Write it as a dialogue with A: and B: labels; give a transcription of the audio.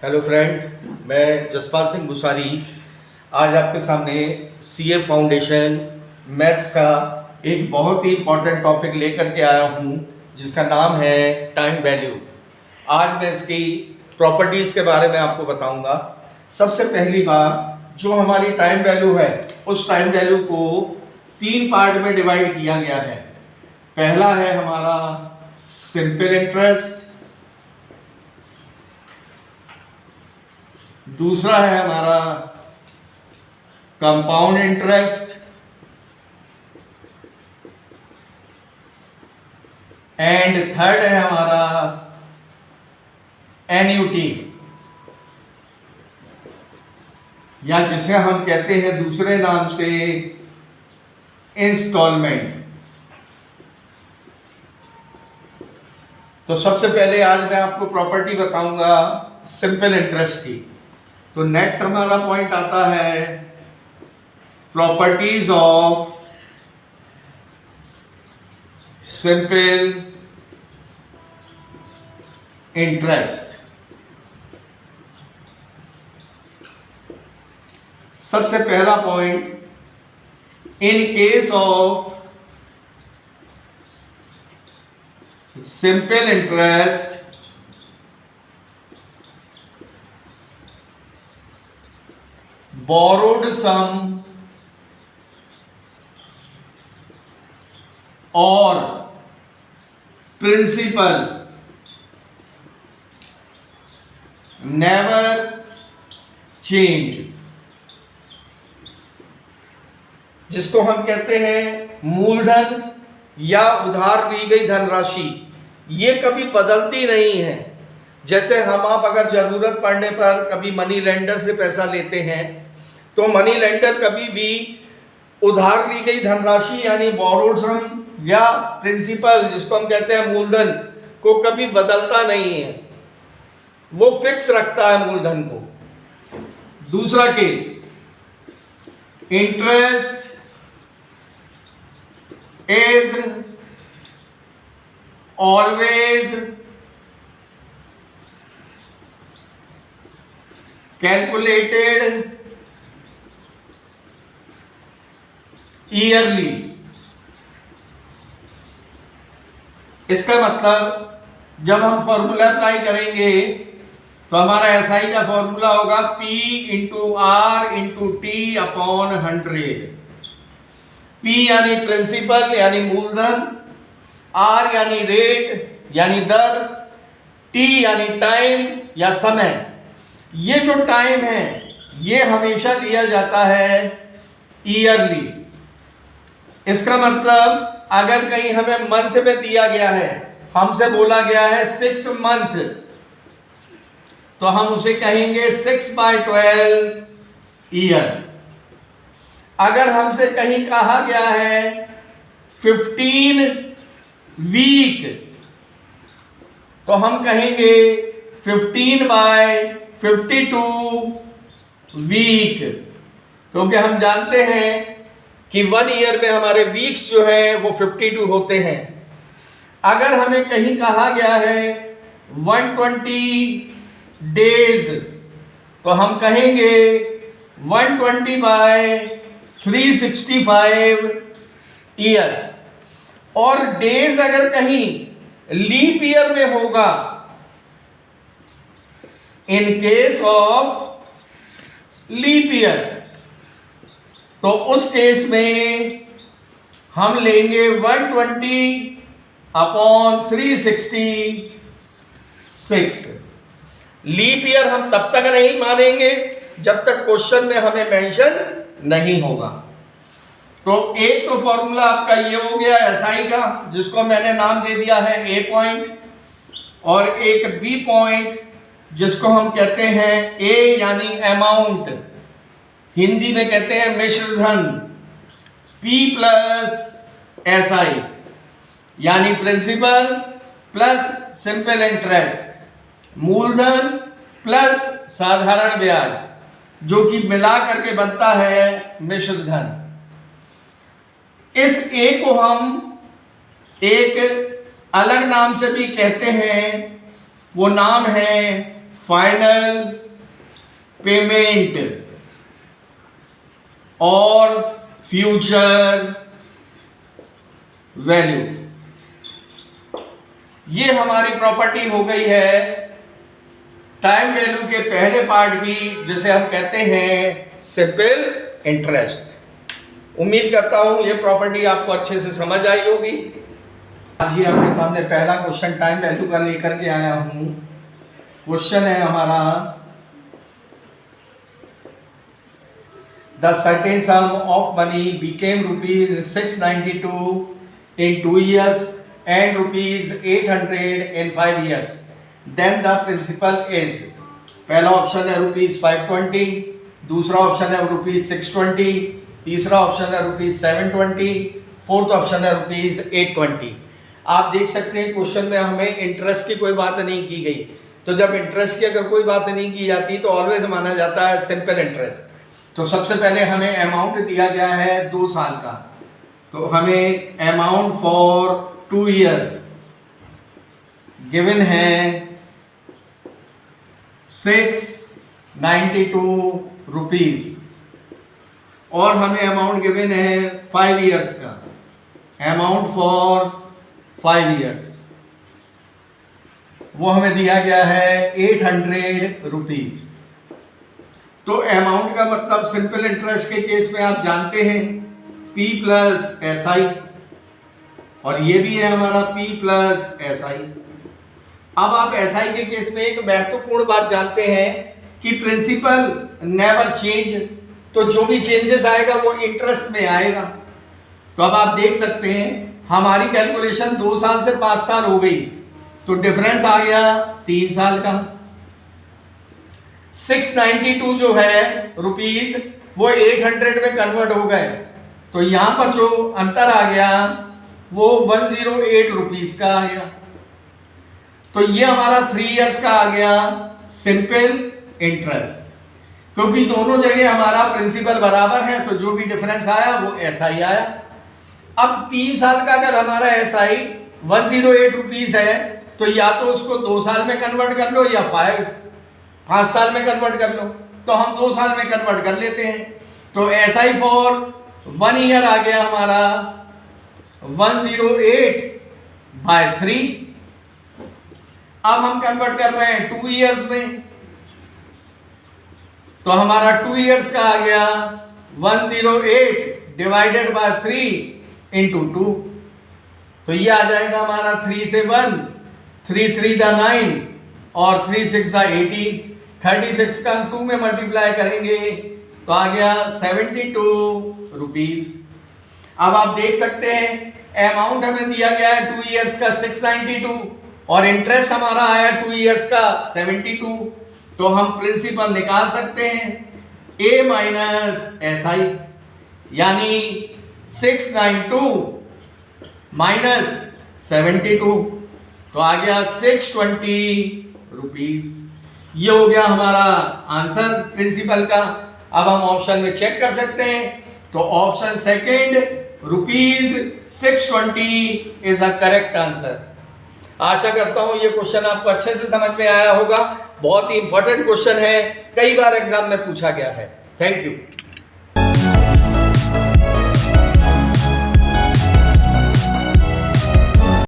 A: Hello friend, मैं जसपाल सिंह गुसारी आज आपके सामने सीए फाउंडेशन मैथ्स का एक बहुत ही इम्पॉर्टेंट टॉपिक लेकर के आया हूँ जिसका नाम है टाइम वैल्यू। आज मैं इसकी प्रॉपर्टीज़ के बारे में आपको बताऊँगा। सबसे पहली बात, जो हमारी टाइम वैल्यू है उस टाइम वैल्यू को 3 पार्ट में डिवाइड किया गया है। पहला है हमारा सिंपल इंटरेस्ट, दूसरा है हमारा कंपाउंड इंटरेस्ट एंड थर्ड है हमारा एन्युटी, या जिसे हम कहते हैं दूसरे नाम से इंस्टॉलमेंट। तो सबसे पहले आज मैं आपको प्रॉपर्टी बताऊंगा सिंपल इंटरेस्ट की। तो नेक्स्ट हमारा पॉइंट आता है प्रॉपर्टीज ऑफ सिंपल इंटरेस्ट। सबसे पहला point, in case of simple interest borrowed sum or principal never change, जिसको हम कहते हैं मूलधन या उधार ली गई धनराशि, ये कभी बदलती नहीं है। जैसे हम आप अगर जरूरत पड़ने पर कभी मनी लेंडर से पैसा लेते हैं तो मनी लेंडर कभी भी उधार ली गई धनराशि यानी बोरोड सम या प्रिंसिपल जिसको हम कहते हैं मूलधन को कभी बदलता नहीं है, वो फिक्स रखता है मूलधन को। दूसरा case, interest is always calculated yearly. इसका मतलब जब हम फॉर्मूला अप्लाई करेंगे तो हमारा एसआई का फॉर्मूला होगा P into R into T upon 100। P यानी प्रिंसिपल यानी मूलधन, R यानी रेट यानी दर, T यानी टाइम या समय। ये जो टाइम है ये हमेशा दिया जाता है ईयरली। इसका मतलब अगर कहीं हमें मंथ में दिया गया है, हमसे बोला गया है 6 मंथ, तो हम उसे कहेंगे 6/12 ईयर। अगर हमसे कहीं कहा गया है 15 वीक, तो हम कहेंगे 15/52 वीक, क्योंकि हम जानते हैं कि 1 ईयर में हमारे वीक्स जो है वो 52 होते हैं। अगर हमें कहीं कहा गया है 120 डेज, तो हम कहेंगे 120/365 ईयर। और डेज अगर कहीं लीप ईयर में होगा, in case of leap year, तो उस केस में हम लेंगे 120/366। लीप ईयर हम तब तक नहीं मानेंगे जब तक क्वेश्चन में हमें मेंशन नहीं होगा। तो एक तो फॉर्मूला आपका ये हो गया एसआई का, जिसको मैंने नाम दे दिया है ए पॉइंट, और एक बी पॉइंट जिसको हम कहते हैं ए यानी अमाउंट, हिंदी में कहते हैं मिश्र धन, P प्लस SI यानी प्रिंसिपल प्लस सिंपल इंटरेस्ट, मूलधन प्लस साधारण ब्याज, जो कि मिला करके बनता है मिश्र धन। इस A को हम एक अलग नाम से भी कहते हैं, वो नाम है फाइनल पेमेंट और फ्यूचर वैल्यू। ये हमारी प्रॉपर्टी हो गई है टाइम वैल्यू के पहले पार्ट की, जिसे हम कहते हैं सिंपल इंटरेस्ट। उम्मीद करता हूं ये प्रॉपर्टी आपको अच्छे से समझ आई होगी। आज ही आपके सामने पहला क्वेश्चन टाइम वैल्यू का लेकर के आया हूं। क्वेश्चन है हमारा, the certain some of money became ₹692 in 2 years and ₹800 in 5 years, then the principal is। पहला ऑप्शन है ₹520, दूसरा ऑप्शन है ₹620, तीसरा ऑप्शन है ₹720, फोर्थ ऑप्शन है ₹820। आप देख सकते हैं क्वेश्चन में हमें इंटरेस्ट की कोई बात नहीं की गई। तो जब इंटरेस्ट की अगर कोई बात नहीं की जाती तो ऑलवेज माना जाता है सिंपल इंटरेस्ट। तो सबसे पहले हमें अमाउंट दिया गया है 2 साल का, तो हमें अमाउंट फॉर 2 ईयर गिवन है ₹692 और हमें अमाउंट गिवन है 5 ईयर्स का, अमाउंट फॉर 5 ईयर्स वो हमें दिया गया है ₹800। तो अमाउंट का मतलब सिंपल इंटरेस्ट के केस में आप जानते हैं P प्लस SI, और ये भी है हमारा P प्लस SI। अब आप SI के केस में एक महत्वपूर्ण बात जानते हैं कि प्रिंसिपल नेवर चेंज, तो जो भी चेंजेस आएगा वो इंटरेस्ट में आएगा। तो अब आप देख सकते हैं हमारी कैलकुलेशन 2 साल से 5 साल हो गई, तो डिफरेंस आ गया 3 साल का। 692 जो है रुपीज वो 800 में कन्वर्ट हो गए, तो यहां पर जो अंतर आ गया वो 108 रुपीज का आ गया। तो ये हमारा 3 इयर्स का आ गया सिंपल इंटरेस्ट, क्योंकि दोनों जगह हमारा प्रिंसिपल बराबर है, तो जो भी डिफरेंस आया वो SI आया। अब 3 साल का अगर हमारा SI 108 रुपीज है, तो या तो उसको 2 साल में कन्वर्ट कर लो या 5 साल में कन्वर्ट कर लो। तो हम 2 साल में कन्वर्ट कर लेते हैं। तो SI फॉर 1 ईयर आ गया हमारा 108/3। अब हम कन्वर्ट कर रहे हैं 2 इयर्स में, तो हमारा 2 इयर्स का आ गया 108/3 × 2। तो ये आ जाएगा हमारा 3 से 1, 3 3 9 और 3 6 18, 36 का 2 में मल्टीप्लाई करेंगे तो आ गया 72 रुपीज। अब आप देख सकते हैं अमाउंट हमें दिया गया है 2 इयर्स का 692 और इंटरेस्ट हमारा आया 2 इयर्स का 72। तो हम प्रिंसिपल निकाल सकते हैं A माइनस SI, यानी 692 माइनस 72, तो आ गया 620 रुपीज। ये हो गया हमारा आंसर प्रिंसिपल का। अब हम ऑप्शन में चेक कर सकते हैं, तो option second ₹620 is a correct answer. आशा करता हूं ये क्वेश्चन आपको अच्छे से समझ में आया होगा। बहुत ही इंपॉर्टेंट क्वेश्चन है, कई बार एग्जाम में पूछा गया है। Thank you.